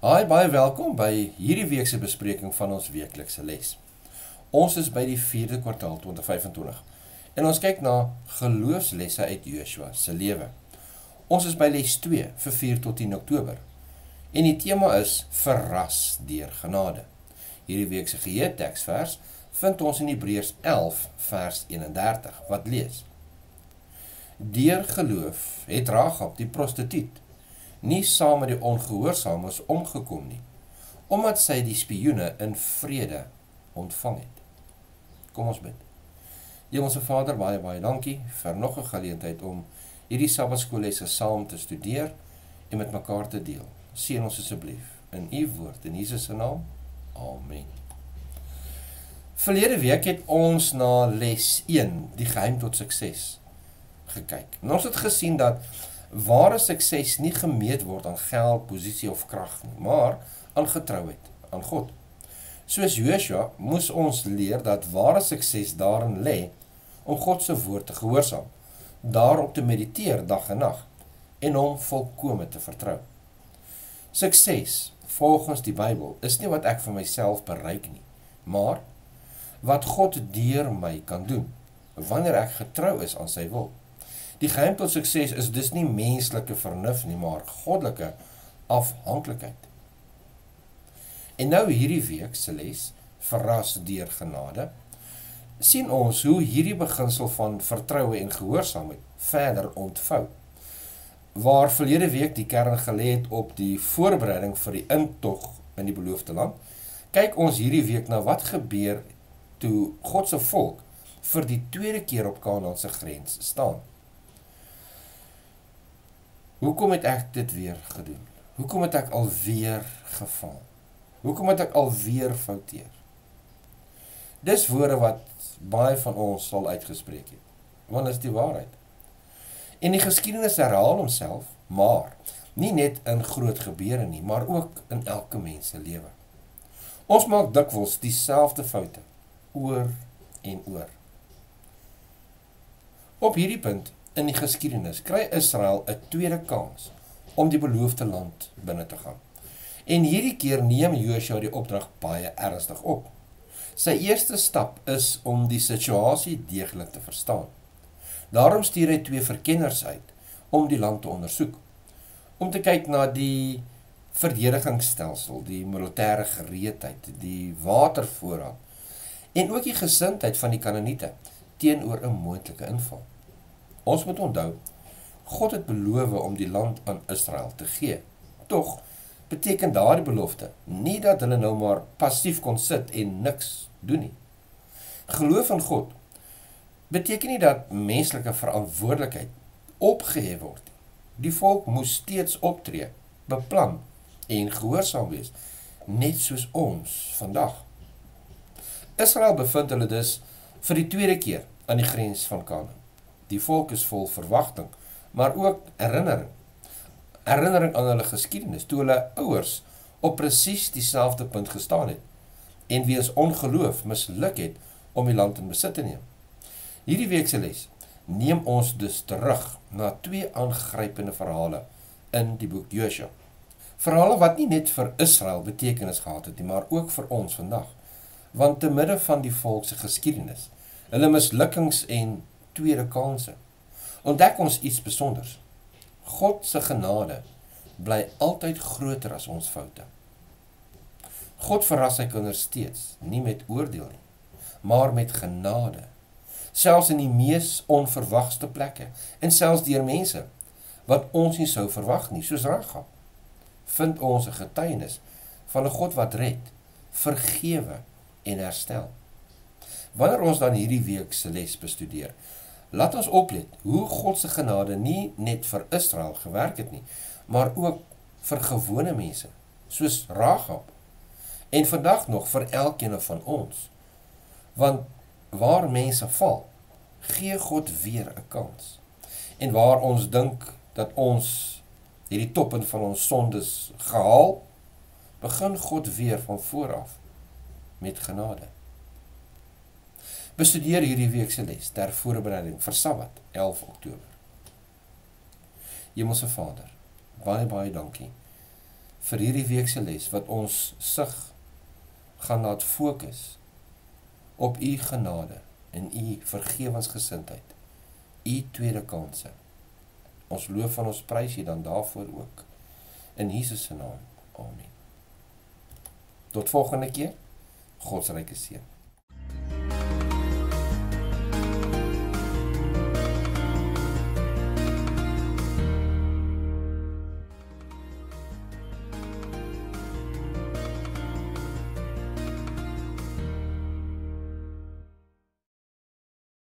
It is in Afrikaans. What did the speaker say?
Baie welkom by hierdie weekse bespreking van ons weeklikse les. Ons is by die 4de kwartaal 2025 en ons kyk na geloofslesse uit Joshua se lewe. Ons is by les 2 vir 4 tot 10 Oktober en die tema is verras deur genade. Hierdie week se geheerteksvers vind ons in Hebreërs 11 vers 31 wat lees: Deur geloof het Rahab die prostituut nie saam met die ongehoorsaames omgekom nie, omdat sy die spioene in vrede ontvang het. Kom ons bid. Hemelse Vader, baie dankie vir nog 'n geleentheid om hierdie Sabbatskoollesse saam te studeer en met mekaar te deel. Seën ons asseblief in u woord in Jesus se naam. Amen. Verlede week het ons na les 1, die geheim tot sukses, gekyk. En ons het gesien dat ware sukses nie gemeet word aan geld, posisie of krag nie, maar aan getrouheid aan God. Soos Joshua moes ons leer dat ware sukses daarin lê om God se woord te gehoorsaam, daarop te mediteer dag en nag en hom volkome te vertrou. Sukses, volgens die Bybel, is nie wat ek vir myself bereik nie, maar wat God deur my kan doen, wanneer ek getrou is aan sy wil. Die geheim tot sukses is dus nie menslike vernuf nie, maar goddelike afhanklikheid. En nou hierdie week se les, verras deur genade, sien ons hoe hierdie beginsel van vertroue en gehoorsaamheid verder ontvou. Waar verlede week die kern gelê het op die voorbereiding vir die intog in die beloofde land, kyk ons hierdie week na wat gebeur toe God se volk vir die tweede keer op Kanaan se grens staan. Hoekom het ek dit weer gedoen? Hoekom het ek alweer geval? Hoekom het ek alweer fouteer? Dis woorde wat baie van ons sal uitgespreek het, want dit is die waarheid. En die geskiedenis herhaal homself, maar nie net in groot gebeure nie, maar ook in elke mens se lewe. Ons maak dikwels dieselfde foute, oor en oor. Op hierdie punt in die geskiedenis kry Israel 'n tweede kans om die beloofde land binne te gaan. En hierdie keer neem Joshua die opdrag baie ernstig op. Sy eerste stap is om die situasie deeglik te verstaan. Daarom stuur hy 2 verkenners uit om die land te ondersoek, om te kyk na die verdedigingsstelsel, die militêre gereedheid, die watervoorraad en ook die gesindheid van die Kanaaniete teenoor 'n moontlike inval. Ons moet onthou, God het beloof om die land aan Israel te gee. Tog beteken daardie belofte nie dat hulle nou maar passief kon sit en niks doen nie. Geloof in God beteken nie dat menslike verantwoordelikheid opgehef word nie. Die volk moes steeds optree, beplan en gehoorsaam wees, net soos ons vandag. Israel bevind hulle dus vir die tweede keer aan die grens van Kanaan. Die volk is vol verwagting, maar ook herinnering. Herinnering aan hulle geskiedenis, toe hulle ouers op presies dieselfde punt gestaan het, en weens ongeloof misluk het om die land in besit te neem. Hierdie week se les neem ons dus terug na 2 aangrypende verhale in die boek Joshua. Verhale wat nie net vir Israel betekenis gehad het nie, maar ook vir ons vandag. Want te midde van die volk se geskiedenis, hulle mislukkings en tweede kanse, ontdek ons iets besonders. God se genade bly altyd groter as ons foute. God verras sy kinders steeds, nie met oordeel nie, maar met genade. Selfs in die mees onverwagste plekke, en selfs deur mense, wat ons nie sou verwag nie, soos Rahab, vind ons 'n getuienis van 'n God wat red, vergewe en herstel. Wanneer ons dan hierdie week se les bestudeer, laat ons oplet hoe God se genade nie net vir Israel gewerk het nie, maar ook vir gewone mense, soos Rahab, en vandag nog vir elkeen van ons. Want waar mense val, gee God weer 'n kans. En waar ons dink dat ons hierdie toppunt van ons sondes gehaal, begin God weer van voor af met genade. Bestudeer hierdie week se les ter voorbereiding vir Sabbat, 11 Oktober. Hemelse Vader, baie dankie vir hierdie weekse les, wat ons sig gaan laat fokus op u genade en u vergewensgesindheid, u tweede kanse. Ons loof en ons prys u dan daarvoor ook. In Jesus se naam. Amen. Tot volgende keer. God se ryke seën.